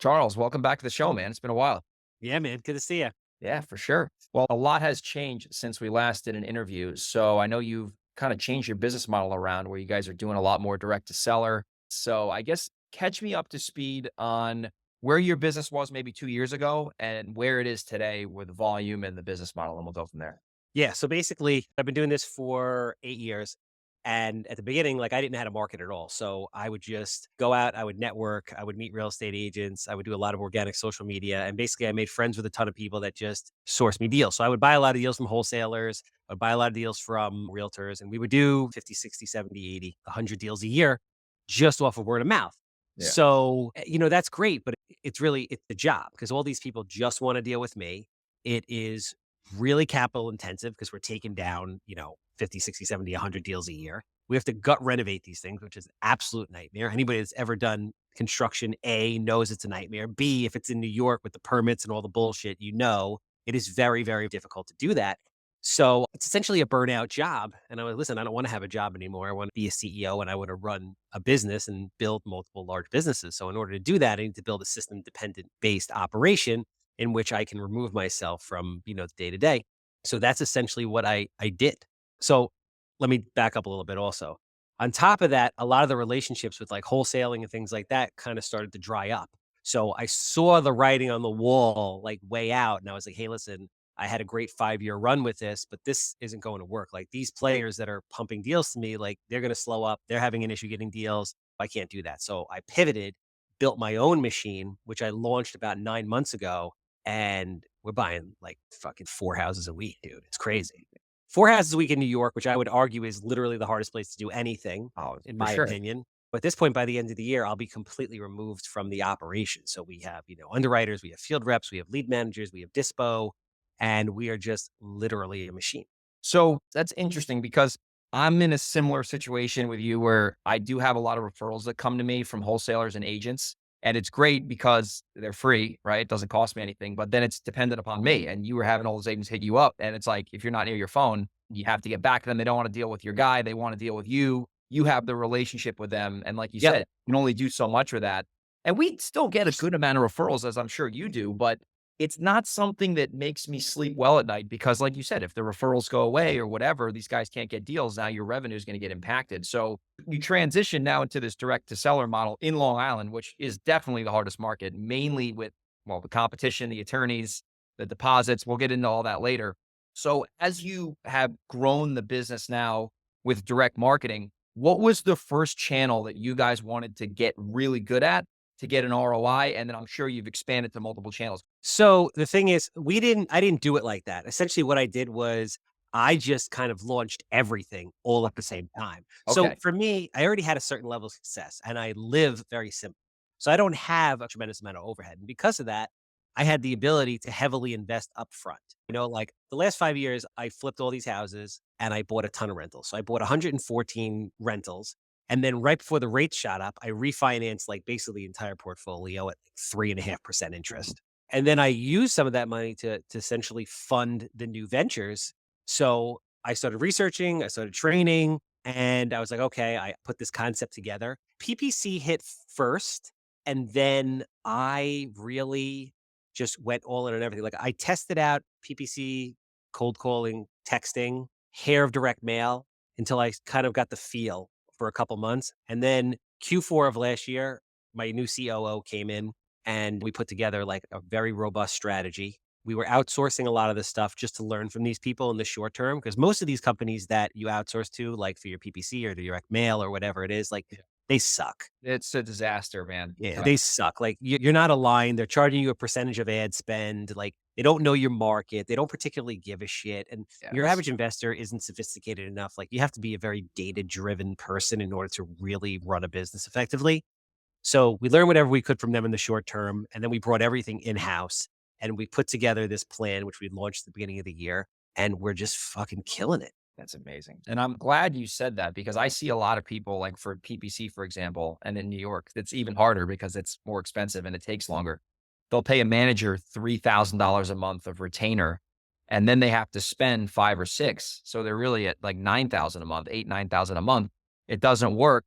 Charles, welcome back to the show, man. It's been a while. Yeah, man. Good to see you. Yeah, for sure. Well, a lot has changed since we last did an interview. So I know you've kind of changed your business model around where you guys are doing a lot more direct to seller. So I guess catch me up to speed on where your business was maybe 2 years ago and where it is today with volume and the business model, and we'll go from there. Yeah. So basically, I've been doing this for 8 years. And at the beginning, I didn't know how to market at all. So I would just go out, I would network, I would meet real estate agents, I would do a lot of organic social media. And basically, I made friends with a ton of people that just sourced me deals. So I would buy a lot of deals from wholesalers, I would buy a lot of deals from realtors, and we would do 50, 60, 70, 80, 100 deals a year just off of word of mouth. Yeah. So, that's great, but it's the job because all these people just want to deal with me. It is really capital intensive because we're taking down, 50, 60, 70, 100 deals a year. We have to gut renovate these things, which is an absolute nightmare. Anybody that's ever done construction, A, knows it's a nightmare. B, if it's in New York with the permits and all the bullshit, it is very, very difficult to do that. So it's essentially a burnout job. And I was, listen, I don't want to have a job anymore. I want to be a CEO and I want to run a business and build multiple large businesses. So in order to do that, I need to build a system dependent based operation in which I can remove myself from, the day to day. So that's essentially what I did. So let me back up a little bit also. On top of that, a lot of the relationships with like wholesaling and things like that kind of started to dry up. So I saw the writing on the wall like way out and I was like, hey, listen, I had a great 5-year run with this, but this isn't going to work. Like these players that are pumping deals to me, like they're going to slow up. They're having an issue getting deals. I can't do that. So I pivoted, built my own machine, which I launched about 9 months ago. And we're buying like fucking 4 houses a week, dude. It's crazy. 4 houses a week in New York, which I would argue is literally the hardest place to do anything, Oh, in for my sure. opinion. But at this point, by the end of the year, I'll be completely removed from the operation. So we have, underwriters, we have field reps, we have lead managers, we have dispo, and we are just literally a machine. So that's interesting because I'm in a similar situation with you where I do have a lot of referrals that come to me from wholesalers and agents. And it's great because they're free, right? It doesn't cost me anything, but then it's dependent upon me. And you were having all those agents hit you up. And it's like, if you're not near your phone, you have to get back to them. They don't want to deal with your guy. They want to deal with you. You have the relationship with them. And like you Yep. said, you can only do so much with that. And we still get a good amount of referrals, as I'm sure you do, but it's not something that makes me sleep well at night because like you said, if the referrals go away or whatever, these guys can't get deals. Now your revenue is going to get impacted. So you transition now into this direct to seller model in Long Island, which is definitely the hardest market, mainly with, well, the competition, the attorneys, the deposits. We'll get into all that later. So as you have grown the business now with direct marketing, what was the first channel that you guys wanted to get really good at to get an ROI? And then I'm sure you've expanded to multiple channels. So the thing is, I didn't do it like that. Essentially, what I did was I just kind of launched everything all at the same time. So Okay. for me, I already had a certain level of success and I live very simple. So I don't have a tremendous amount of overhead. And because of that, I had the ability to heavily invest upfront. Like the last 5 years, I flipped all these houses and I bought a ton of rentals. So I bought 114 rentals. And then right before the rates shot up, I refinanced like basically the entire portfolio at like 3.5% interest. And then I used some of that money to essentially fund the new ventures. So I started researching, I started training, and I was like, okay, I put this concept together. PPC hit first, and then I really just went all in on everything. Like I tested out PPC, cold calling, texting, hair of direct mail until I kind of got the feel for a couple months. And then Q4 of last year, my new COO came in and we put together like a very robust strategy. We were outsourcing a lot of this stuff just to learn from these people in the short term because most of these companies that you outsource to, like for your PPC or the direct mail or whatever it is, like Yeah. they suck. It's a disaster, man. Yeah, Yeah. they suck. Like you're not aligned. They're charging you a percentage of ad spend. Like they don't know your market. They don't particularly give a shit. And your Yes. average investor isn't sophisticated enough. Like you have to be a very data driven person in order to really run a business effectively. So we learned whatever we could from them in the short term, and then we brought everything in-house, and we put together this plan, which we launched at the beginning of the year, and we're just fucking killing it. That's amazing. And I'm glad you said that because I see a lot of people like for PPC, for example, and in New York, it's even harder because it's more expensive and it takes longer. They'll pay a manager $3,000 a month of retainer, and then they have to spend five or six. So they're really at like 9,000 a month, 8, 9,000 a month. It doesn't work.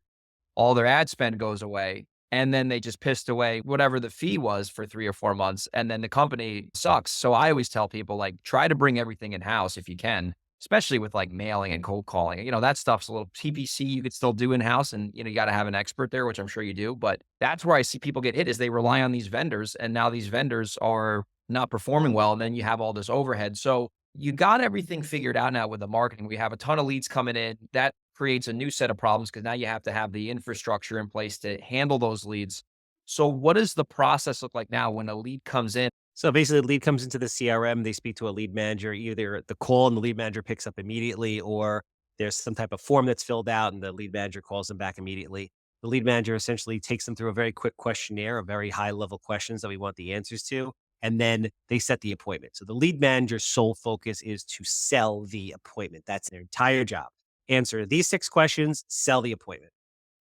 All their ad spend goes away. and then they just pissed away whatever the fee was for 3 or 4 months, and then the company sucks. So I always tell people, like, try to bring everything in-house if you can, especially with, like, mailing and cold calling. That stuff's a little TPC you could still do in-house and, you gotta have an expert there, which I'm sure you do, but that's where I see people get hit is they rely on these vendors, and now these vendors are not performing well, and then you have all this overhead. So you got everything figured out now with the marketing. We have a ton of leads coming in. That creates a new set of problems because now you have to have the infrastructure in place to handle those leads. So what does the process look like now when a lead comes in? So basically, the lead comes into the CRM. They speak to a lead manager. Either the call and the lead manager picks up immediately, or there's some type of form that's filled out and the lead manager calls them back immediately. The lead manager essentially takes them through a very quick questionnaire of very high level questions that we want the answers to. And then they set the appointment. So the lead manager's sole focus is to sell the appointment. That's their entire job. Answer these 6 questions, sell the appointment.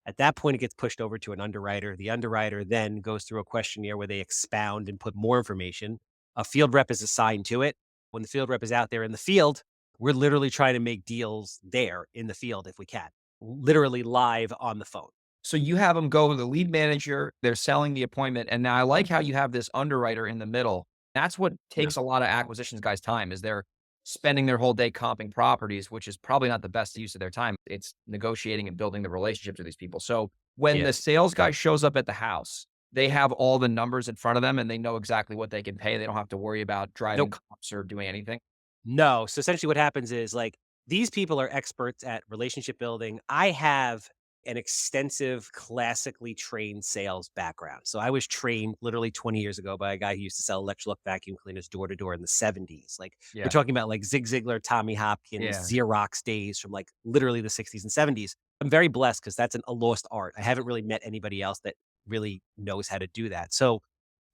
At that point, it gets pushed over to an underwriter. The underwriter then goes through a questionnaire where they expound and put more information. A field rep is assigned to it. When the field rep is out there in the field, we're literally trying to make deals there in the field if we can, literally live on the phone. So you have them go to the lead manager, they're selling the appointment, and now I like how you have this underwriter in the middle. That's what Yeah. takes a lot of acquisitions guys' time is they're spending their whole day comping properties, which is probably not the best use of their time. It's negotiating and building the relationships with these people. So when Yeah. the sales guy shows up at the house, they have all the numbers in front of them and they know exactly what they can pay. They don't have to worry about driving Nope. comps or doing anything. No. So essentially what happens is like these people are experts at relationship building. I have an extensive classically trained sales background. So I was trained literally 20 years ago by a guy who used to sell Electrolux vacuum cleaners door to door in the 70s. Like we're Yeah. talking about like Zig Ziglar, Tommy Hopkins, Yeah. Xerox days from like literally the 60s and 70s. I'm very blessed because that's a lost art. I haven't really met anybody else that really knows how to do that. So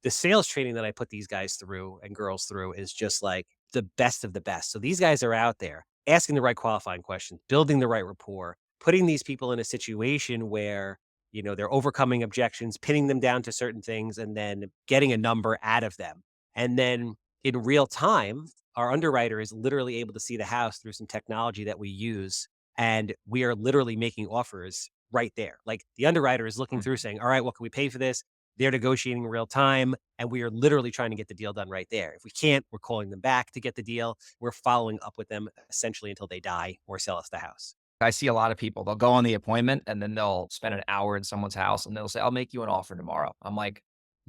the sales training that I put these guys through and girls through is just like the best of the best. So these guys are out there asking the right qualifying questions, building the right rapport, putting these people in a situation where, they're overcoming objections, pinning them down to certain things, and then getting a number out of them. And then in real time, our underwriter is literally able to see the house through some technology that we use. And we are literally making offers right there. Like the underwriter is looking through saying, all right, what can we pay for this? They're negotiating in real time, and we are literally trying to get the deal done right there. If we can't, we're calling them back to get the deal. We're following up with them essentially until they die or sell us the house. I see a lot of people, they'll go on the appointment and then they'll spend an hour in someone's house and they'll say, I'll make you an offer tomorrow. I'm like,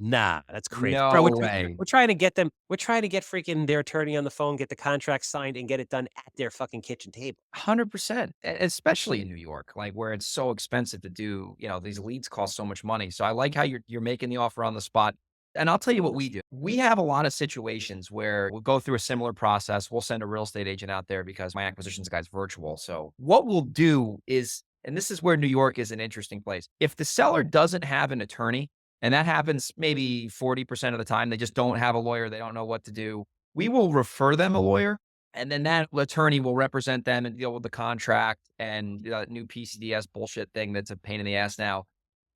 Nah, that's crazy. Bro, no way. we're trying to get them, we're trying to get freaking their attorney on the phone, get the contract signed, and get it done at their fucking kitchen table. 100%, especially in New York, like where it's so expensive to do, these leads cost so much money. So I like how you're making the offer on the spot. And I'll tell you what we do. We have a lot of situations where we'll go through a similar process. We'll send a real estate agent out there because my acquisitions guy's virtual. So what we'll do is, and this is where New York is an interesting place. If the seller doesn't have an attorney, and that happens maybe 40% of the time, they just don't have a lawyer, they don't know what to do. We will refer them a lawyer and then that attorney will represent them and deal with the contract and new PCDS bullshit thing that's a pain in the ass now.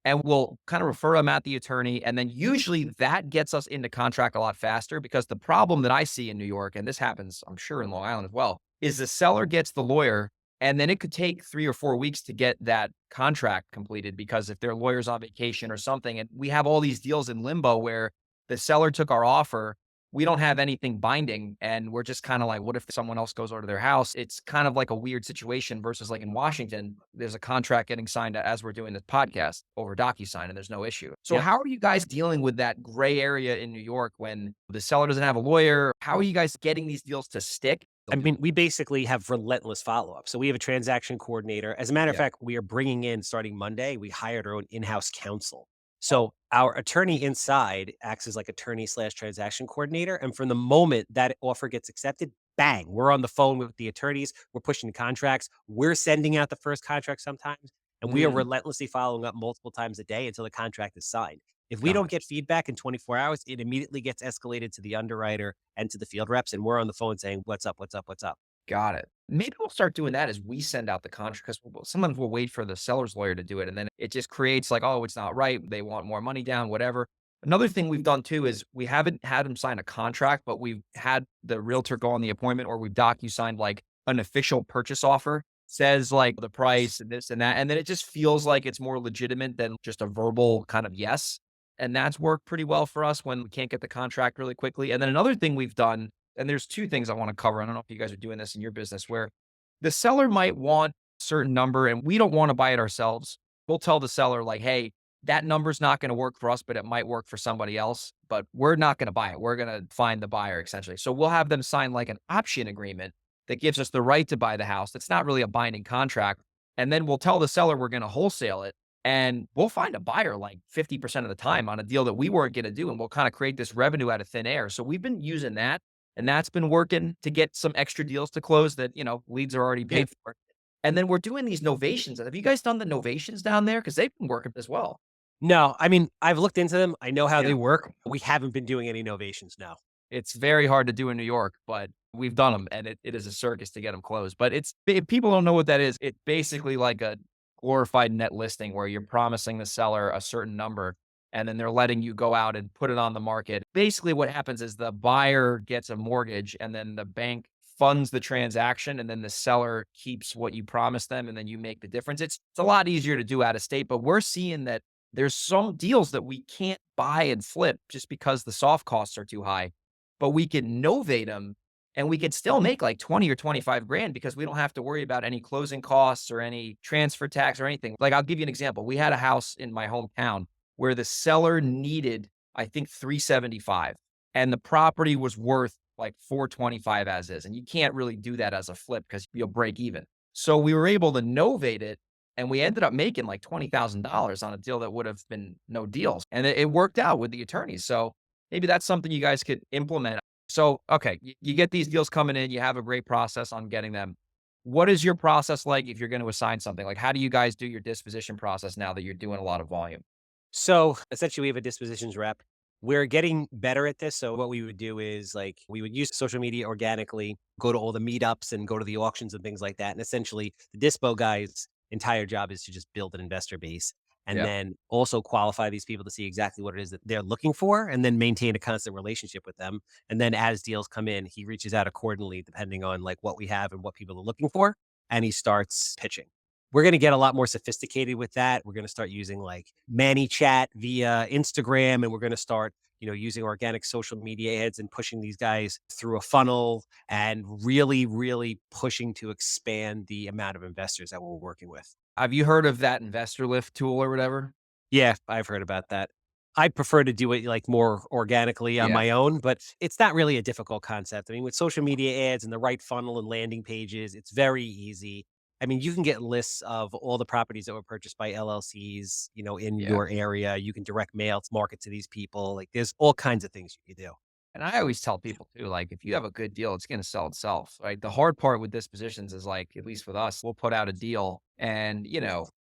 And we'll kind of refer them at the attorney. And then usually that gets us into contract a lot faster because the problem that I see in New York, and this happens, I'm sure, in Long Island as well, is the seller gets the lawyer and then it could take 3 or 4 weeks to get that contract completed because if their lawyer's on vacation or something, and we have all these deals in limbo where the seller took our offer, we don't have anything binding and we're just kind of like, what if someone else goes over to their house? It's kind of like a weird situation versus like in Washington, there's a contract getting signed as we're doing this podcast over DocuSign and there's no issue. So Yep. how are you guys dealing with that gray area in New York when the seller doesn't have a lawyer? How are you guys getting these deals to stick? I mean, we basically have relentless follow up. So we have a transaction coordinator. As a matter of Yeah. fact, we are bringing in starting Monday, we hired our own in house counsel. So our attorney inside acts as like attorney slash transaction coordinator. And from the moment that offer gets accepted, bang, we're on the phone with the attorneys. We're pushing the contracts. We're sending out the first contract sometimes. And we are Mm, relentlessly following up multiple times a day until the contract is signed. If we got don't get feedback in 24 hours, it immediately gets escalated to the underwriter and to the field reps. And we're on the phone saying, what's up? What's up? What's up? Got it. Maybe we'll start doing that as we send out the contract because sometimes we'll wait for the seller's lawyer to do it. And then it just creates like, oh, it's not right. They want more money down, whatever. Another thing we've done too is we haven't had them sign a contract, but we've had the realtor go on the appointment or we've docu-signed like an official purchase offer. says like the price and this and that, and then it just feels like it's more legitimate than just a verbal kind of yes. And that's worked pretty well for us when we can't get the contract really quickly. And then another thing we've done, and there's two things I want to cover. I don't know if you guys are doing this in your business where the seller might want a certain number and we don't want to buy it ourselves. We'll tell the seller, like, hey, that number's not going to work for us, but it might work for somebody else. But we're not going to buy it. We're going to find the buyer essentially. So we'll have them sign like an option agreement that gives us the right to buy the house. That's not really a binding contract. And then we'll tell the seller we're going to wholesale it and we'll find a buyer like 50% of the time on a deal that we weren't going to do. And we'll kind of create this revenue out of thin air. So we've been using that and that's been working to get some extra deals to close that, leads are already Yeah. paid for. And then we're doing these novations. Have you guys done the novations down there? Because they've been working as well. No, I mean, I've looked into them. I know how Yeah. they work. We haven't been doing any novations, no. It's very hard to do in New York, but we've done them, and it is a circus to get them closed. But if people don't know what that is, it's basically like a glorified net listing where you're promising the seller a certain number, and then they're letting you go out and put it on the market. Basically, what happens is the buyer gets a mortgage, and then the bank funds the transaction, and then the seller keeps what you promised them, and then you make the difference. It's a lot easier to do out of state, but we're seeing that there's some deals that we can't buy and flip just because the soft costs are too high, but we can novate them and we could still make like 20 or 25 grand because we don't have to worry about any closing costs or any transfer tax or anything. Like I'll give you an example. We had a house in my hometown where the seller needed, I think 375 and the property was worth like 425 as is. And you can't really do that as a flip because you'll break even. So we were able to novate it and we ended up making like $20,000 on a deal that would have been no deals. And it worked out with the attorneys. So maybe that's something you guys could implement. So, okay, you get these deals coming in, you have a great process on getting them. What is your process like if you're going to assign something? Like, how do you guys do your disposition process now that you're doing a lot of volume? So essentially, we have a dispositions rep. We're getting better at this. So what we would do is like we would use social media organically, go to all the meetups and go to the auctions and things like that. And essentially, the dispo guy's entire job is to just build an investor base and Yeah. then also qualify these people to see exactly what it is that they're looking for and then maintain a constant relationship with them. And then as deals come in, he reaches out accordingly depending on like what we have and what people are looking for and he starts pitching. We're gonna get a lot more sophisticated with that. We're gonna start using like ManyChat via Instagram, and we're gonna start, using organic social media ads and pushing these guys through a funnel and really, really pushing to expand the amount of investors that we're working with. Have you heard of that investor lift tool or whatever? Yeah, I've heard about that. I prefer to do it like more organically on Yeah. my own, but it's not really a difficult concept. I mean, with social media ads and the right funnel and landing pages, it's very easy. I mean, you can get lists of all the properties that were purchased by LLCs, in Yeah. your area. You can direct mail to market to these people. Like there's all kinds of things you can do. And I always tell people too, like, if you have a good deal, it's going to sell itself, right? The hard part with dispositions is like, at least with us, we'll put out a deal and,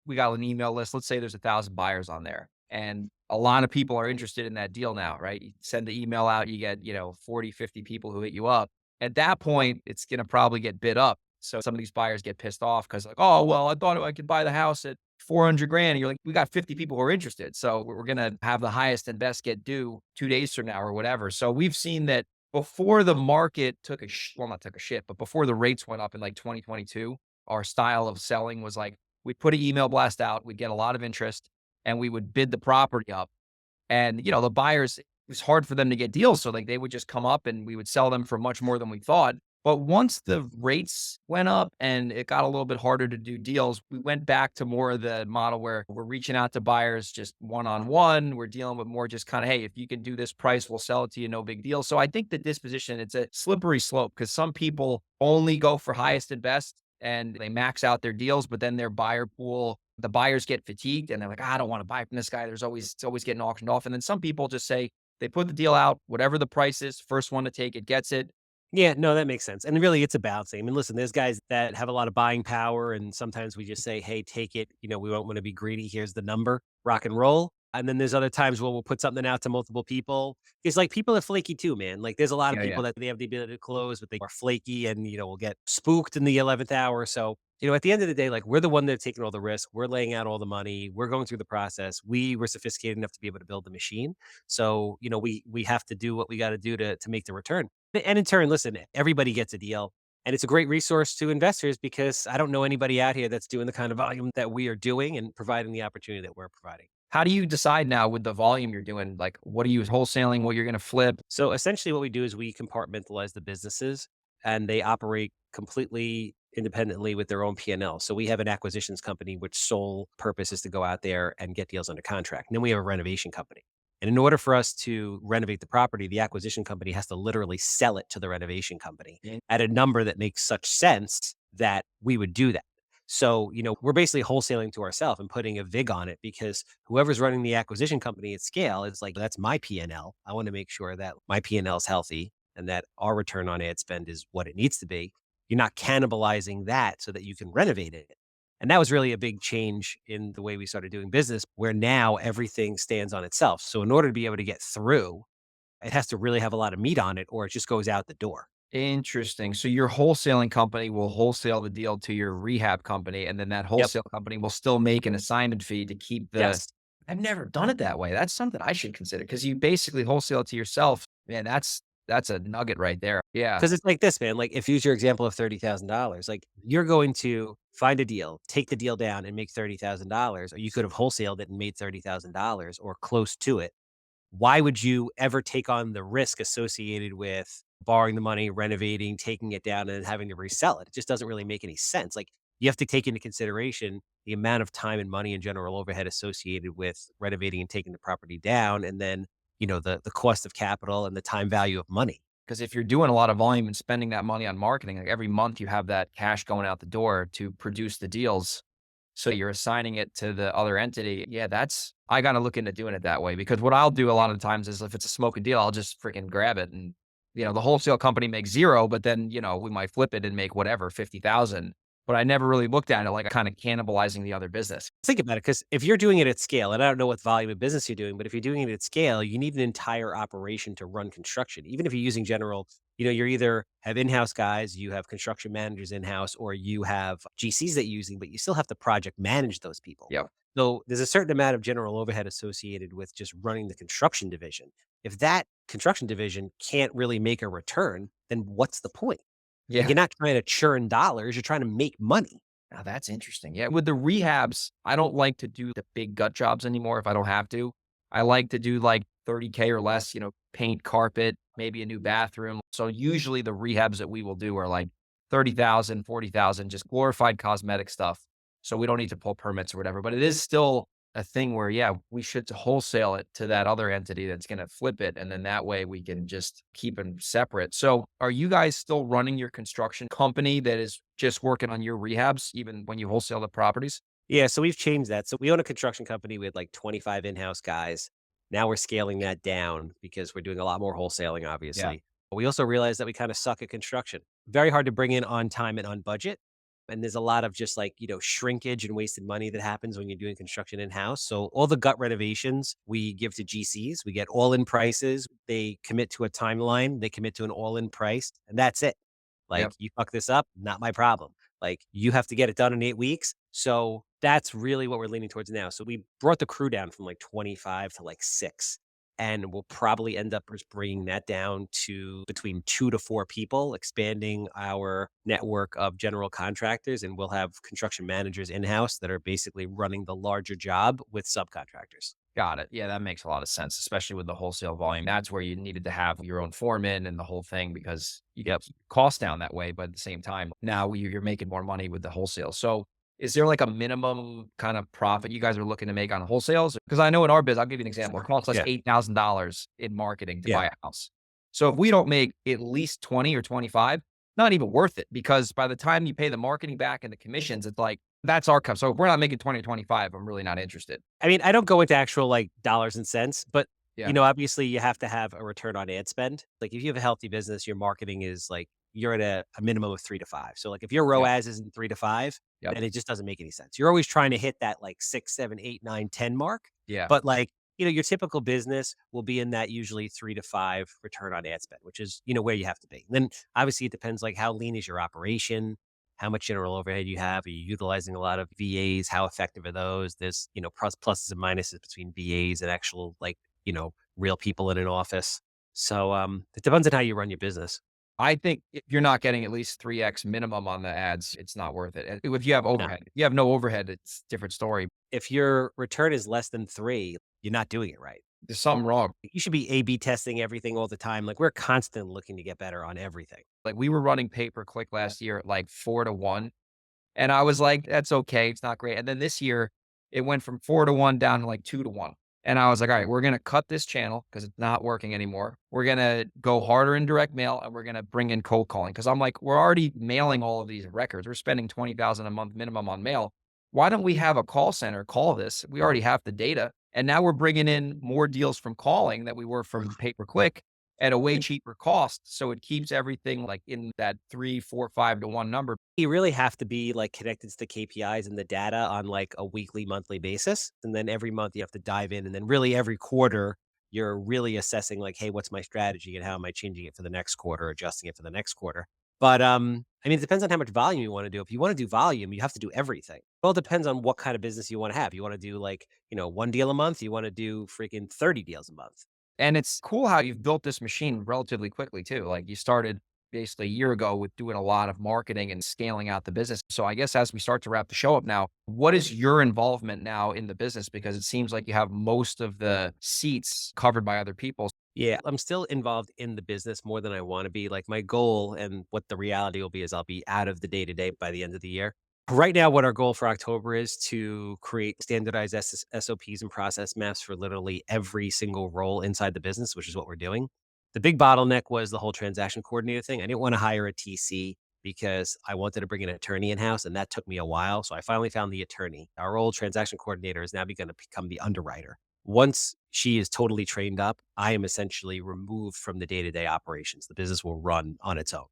we got an email list. Let's say there's 1,000 buyers on there and a lot of people are interested in that deal now, right? You send the email out, you get, 40, 50 people who hit you up. At that point, it's going to probably get bid up. So some of these buyers get pissed off because like, oh, well, I thought I could buy the house at 400 grand. And you're like, we got 50 people who are interested. So we're going to have the highest and best get due 2 days from now or whatever. So we've seen that before the market took well, not took a shit, but before the rates went up in like 2022, our style of selling was like, we'd put an email blast out, we'd get a lot of interest and we would bid the property up. And, the buyers, it was hard for them to get deals. So like they would just come up and we would sell them for much more than we thought. But once the rates went up and it got a little bit harder to do deals, we went back to more of the model where we're reaching out to buyers just one on one. We're dealing with more just kind of, hey, if you can do this price, we'll sell it to you, no big deal. So I think the disposition, it's a slippery slope because some people only go for highest and best and they max out their deals, but then their buyer pool, the buyers get fatigued and they're like, I don't want to buy from this guy. It's always getting auctioned off. And then some people just say they put the deal out, whatever the price is, first one to take it gets it. Yeah, no, that makes sense. And really, it's a balancing. I mean, listen, there's guys that have a lot of buying power, and sometimes we just say, hey, take it. We don't want to be greedy. Here's the number, rock and roll. And then there's other times where we'll put something out to multiple people. It's like people are flaky too, man. Like there's a lot of Yeah, yeah. people that they have the ability to close, but they are flaky and, will get spooked in the 11th hour. So, at the end of the day, like we're the one that's taking all the risk. We're laying out all the money. We're going through the process. We were sophisticated enough to be able to build the machine. So, we have to do what we got to do to make the return. And in turn, listen, everybody gets a deal. And it's a great resource to investors because I don't know anybody out here that's doing the kind of volume that we are doing and providing the opportunity that we're providing. How do you decide now with the volume you're doing? Like, what are you wholesaling, what you're gonna flip? So essentially, what we do is we compartmentalize the businesses and they operate completely independently with their own P&L. So we have an acquisitions company, which sole purpose is to go out there and get deals under contract. And then we have a renovation company. And in order for us to renovate the property, the acquisition company has to literally sell it to the renovation company Yeah. at a number that makes such sense that we would do that. So, we're basically wholesaling to ourselves and putting a VIG on it because whoever's running the acquisition company at scale is like, that's my P&L. I want to make sure that my P&L is healthy and that our return on ad spend is what it needs to be. You're not cannibalizing that so that you can renovate it. And that was really a big change in the way we started doing business, where now everything stands on itself. So, in order to be able to get through, it has to really have a lot of meat on it or it just goes out the door. Interesting. So your wholesaling company will wholesale the deal to your rehab company, and then that Yep. wholesale company will still make an assignment fee to keep the. Yes. I've never done it that way. That's something I should consider because you basically wholesale it to yourself. Man, that's a nugget right there. Yeah. Because it's like this, man. Like, if you use your example of $30,000, like, you're going to find a deal, take the deal down and make $30,000, or you could have wholesaled it and made $30,000 or close to it. Why would you ever take on the risk associated with borrowing the money, renovating, taking it down, and then having to resell it? It just doesn't really make any sense. Like, you have to take into consideration the amount of time and money and general overhead associated with renovating and taking the property down, and then, the cost of capital and the time value of money. Because if you're doing a lot of volume and spending that money on marketing, like every month you have that cash going out the door to produce the deals. So you're assigning it to the other entity. Yeah, I got to look into doing it that way because what I'll do a lot of times is if it's a smoking deal, I'll just freaking grab it. And, the wholesale company makes zero, but then, we might flip it and make whatever, 50,000. But I never really looked at it like kind of cannibalizing the other business. Think about it, because if you're doing it at scale, and I don't know what volume of business you're doing, but if you're doing it at scale, you need an entire operation to run construction. Even if you're using general, you're either have in-house guys, you have construction managers in-house, or you have GCs that you're using, but you still have to project manage those people. Yeah. So there's a certain amount of general overhead associated with just running the construction division. If that construction division can't really make a return, then what's the point? Like, Yeah. you're not trying to churn dollars, you're trying to make money. Now that's interesting. Yeah. With the rehabs, I don't like to do the big gut jobs anymore if I don't have to. I like to do like 30K or less, paint, carpet, maybe a new bathroom. So usually the rehabs that we will do are like 30,000, 40,000, just glorified cosmetic stuff. So we don't need to pull permits or whatever. But it is still a thing where, yeah, we should wholesale it to that other entity that's going to flip it. And then that way we can just keep them separate. So are you guys still running your construction company that is just working on your rehabs, even when you wholesale the properties? Yeah, so we've changed that. So we own a construction company with like 25 in-house guys. Now we're scaling that down because we're doing a lot more wholesaling, Yeah. obviously. But we also realize that we kind of suck at construction. Very hard to bring in on time and on budget. And there's a lot of just like, shrinkage and wasted money that happens when you're doing construction in-house. So all the gut renovations we give to GCs, we get all-in prices. They commit to a timeline, they commit to an all-in price, and that's it. Like, Yep. you fuck this up, not my problem. Like, you have to get it done in 8 weeks. So that's really what we're leaning towards now. So we brought the crew down from like 25 to like 6. And we'll probably end up just bringing that down to between 2 to 4 people, expanding our network of general contractors. And we'll have construction managers in house that are basically running the larger job with subcontractors. Got it. Yeah, that makes a lot of sense, especially with the wholesale volume. That's where you needed to have your own foreman and the whole thing because you Yep. get costs down that way. But at the same time, now you're making more money with the wholesale. So is there like a minimum kind of profit you guys are looking to make on wholesales? Because I know in our biz, I'll give you an example. It costs us Yeah. $8,000 in marketing to Yeah. buy a house. So if we don't make at least 20 or 25, not even worth it because by the time you pay the marketing back and the commissions, it's like that's our cut. So if we're not making 20 or 25, I'm really not interested. I mean, I don't go into actual like dollars and cents, but Yeah. obviously you have to have a return on ad spend. Like, if you have a healthy business, your marketing is like you're at a minimum of 3 to 5. So like, if your Yep. ROAS isn't 3 to 5, Yep. then it just doesn't make any sense. You're always trying to hit that like 6, 7, 8, 9, 10 mark. Yeah. But like, your typical business will be in that usually 3 to 5 return on ad spend, which is, where you have to be. And then obviously it depends like how lean is your operation, how much general overhead you have. Are you utilizing a lot of VAs? How effective are those? There's, pluses and minuses between VAs and actual like, real people in an office. So it depends on how you run your business. I think if you're not getting at least 3x minimum on the ads, it's not worth it. And if you have No. overhead, if you have no overhead, it's a different story. If your return is less than 3, you're not doing it right. There's something wrong. You should be A/B testing everything all the time. Like, we're constantly looking to get better on everything. Like we were running pay per click last year at like 4 to 1. And I was like, that's okay. It's not great. And then this year it went from 4 to 1 down to like 2 to 1. And I was like, all right, we're going to cut this channel because it's not working anymore. We're going to go harder in direct mail and we're going to bring in cold calling. Cause I'm like, we're already mailing all of these records. We're spending 20,000 a month minimum on mail. Why don't we have a call center call this? We already have the data. And now we're bringing in more deals from calling that we were from pay per click at a way cheaper cost. So it keeps everything like in that 3, 4, 5 to 1 number. You really have to be, like, connected to the KPIs and the data on, like, a weekly, monthly basis, and then every month you have to dive in, and then really every quarter, you're really assessing, like, "Hey, what's my strategy, and how am I changing it for the next quarter, adjusting it for the next quarter?" But, I mean, it depends on how much volume you wanna do. If you wanna do volume, you have to do everything. It all depends on what kind of business you wanna have. You wanna do, like, 1 deal a month? You wanna do freaking 30 deals a month? And it's cool how you've built this machine relatively quickly too. Like you started basically a year ago with doing a lot of marketing and scaling out the business. So I guess as we start to wrap the show up now, what is your involvement now in the business? Because it seems like you have most of the seats covered by other people. Yeah, I'm still involved in the business more than I wanna be. Like, my goal and what the reality will be is I'll be out of the day-to-day by the end of the year. Right now, what our goal for October is to create standardized SOPs and process maps for literally every single role inside the business, which is what we're doing. The big bottleneck was the whole transaction coordinator thing. I didn't wanna hire a TC because I wanted to bring an attorney in-house, and that took me a while, so I finally found the attorney. Our old transaction coordinator is now gonna become the underwriter. Once she is totally trained up, I am essentially removed from the day-to-day operations. The business will run on its own.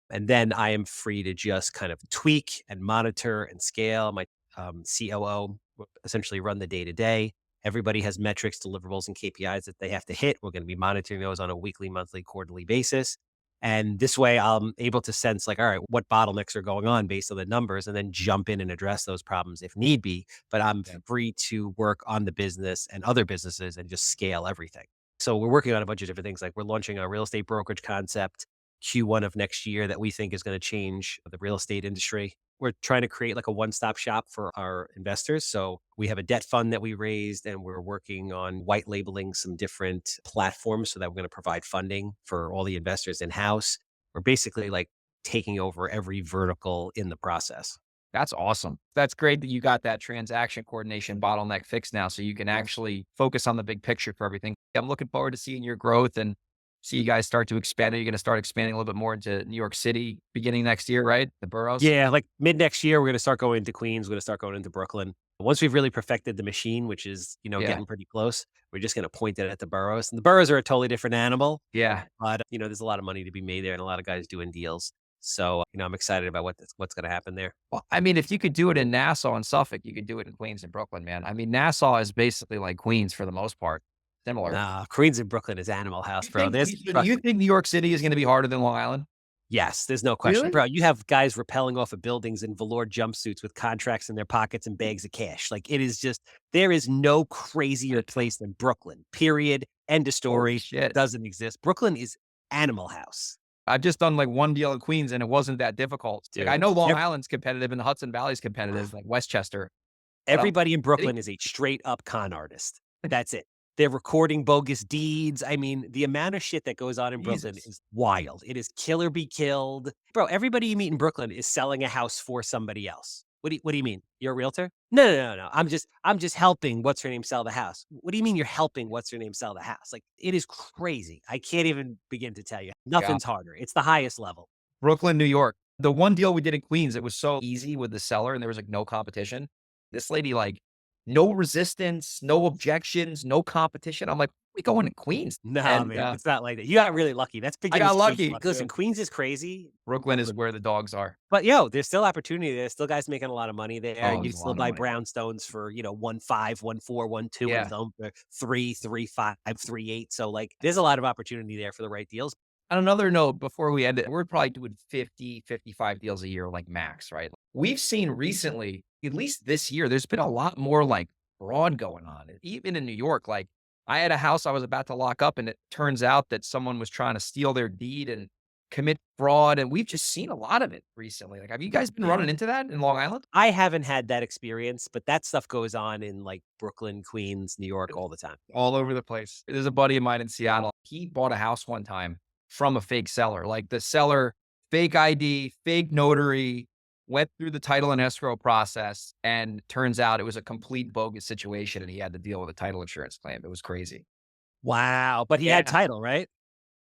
And then I am free to just kind of tweak and monitor and scale. My COO will essentially run the day to day. Everybody has metrics, deliverables, and KPIs that they have to hit. We're going to be monitoring those on a weekly, monthly, quarterly basis. And this way, I'm able to sense, like, all right, what bottlenecks are going on based on the numbers, and then jump in and address those problems if need be. But I'm Yeah. free to work on the business and other businesses and just scale everything. So we're working on a bunch of different things. Like, we're launching a real estate brokerage concept Q1 of next year that we think is going to change the real estate industry. We're trying to create like a one-stop shop for our investors. So we have a debt fund that we raised, and we're working on white labeling some different platforms so that we're going to provide funding for all the investors in-house. We're basically like taking over every vertical in the process. That's awesome. That's great that you got that transaction coordination bottleneck fixed now so you can actually focus on the big picture for everything. I'm looking forward to seeing your growth and see you guys start to expand. Are you going to start expanding a little bit more into New York City beginning next year, right? The boroughs? Yeah, like mid next year, we're going to start going into Queens. We're going to start going into Brooklyn. Once we've really perfected the machine, which is, Yeah. getting pretty close, we're just going to point it at the boroughs. And the boroughs are a totally different animal, Yeah. but, there's a lot of money to be made there and a lot of guys doing deals. So, I'm excited about what's going to happen there. Well, I mean, if you could do it in Nassau and Suffolk, you could do it in Queens and Brooklyn, man. I mean, Nassau is basically like Queens for the most part, similar. Nah, Queens and Brooklyn is Animal House, You bro. think, There's do you think New York City is going to be harder than Long Island? Yes, there's no question. Really? Bro, you have guys rappelling off of buildings in velour jumpsuits with contracts in their pockets and bags of cash. Like, it is just there is no crazier place than Brooklyn, period. End of Holy story. shit. Doesn't exist. Brooklyn is Animal House, I've just done like one deal in Queens and it wasn't that difficult. Like I dude. know Long Island's competitive and the Hudson Valley's competitive, like Westchester, but Everybody in City, Brooklyn is a straight up con artist. That's it. They're recording bogus deeds. I mean, the amount of shit that goes on in Brooklyn Jesus. is wild. It is kill or be killed. Bro, everybody you meet in Brooklyn is selling a house for somebody else. What do you mean? You're a realtor? No, no, no, no. I'm just helping what's her name sell the house. What do you mean you're helping what's her name sell the house? Like, it is crazy. I can't even begin to tell you. Yeah. Nothing's harder. It's the highest level. Brooklyn, New York. The one deal we did in Queens, it was so easy with the seller and there was like no competition. This lady, like, no resistance, no objections, no competition. I'm like, we going to Queens. No, And man, it's not like that. You got really lucky. That's I beginning got stage lucky. luck. Listen, Queens is crazy. Brooklyn is where the dogs are. But yo, there's still opportunity. There's still guys making a lot of money there. Oh, You there's can a still lot of buy money. brownstones for 1.5, 1.4, 1.2, and Yeah. some for 3.5, 3.8. So like, there's a lot of opportunity there for the right deals. On another note, before we end it, we're probably doing 50, 55 deals a year, like max, right? We've seen recently, at least this year, there's been a lot more like fraud going on. Even in New York, like I had a house I was about to lock up and it turns out that someone was trying to steal their deed and commit fraud, and we've just seen a lot of it recently. Like, have you guys been running into that in Long Island? I haven't had that experience, but that stuff goes on in, like, Brooklyn, Queens, New York all the time. All over the place. There's a buddy of mine in Seattle. He bought a house one time from a fake seller. Like the seller, fake ID, fake notary, went through the title and escrow process, and turns out it was a complete bogus situation, and he had to deal with a title insurance claim. It was crazy. Wow, but he had Yeah. title, right?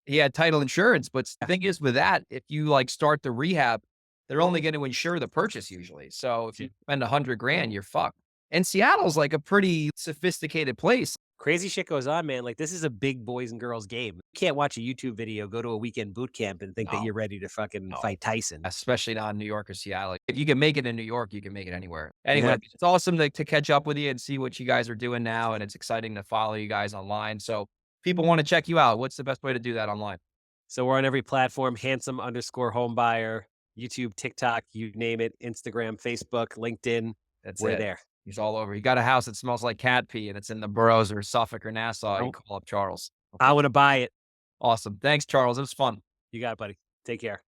He had title insurance, but the thing is with that, if you like start the rehab, they're only going to insure the purchase usually. So if you spend 100 grand, you're fucked. And Seattle's like a pretty sophisticated place. Crazy shit goes on, man. Like, this is a big boys and girls game. You can't watch a YouTube video, go to a weekend boot camp, and think that No, you're ready to fucking no. fight Tyson. Especially not in New York or Seattle. If you can make it in New York, you can make it anywhere. Anyway, Yeah. it's awesome to catch up with you and see what you guys are doing now, and it's exciting to follow you guys online. So people want to check you out. What's the best way to do that online? So we're on every platform, handsome_homebuyer, YouTube, TikTok, you name it, Instagram, Facebook, LinkedIn. That's We're it. there. He's all over. You got a house that smells like cat pee and it's in the boroughs or Suffolk or Nassau, you Oh, call up Charles. I Okay. want to buy it. Awesome. Thanks, Charles. It was fun. You got it, buddy. Take care.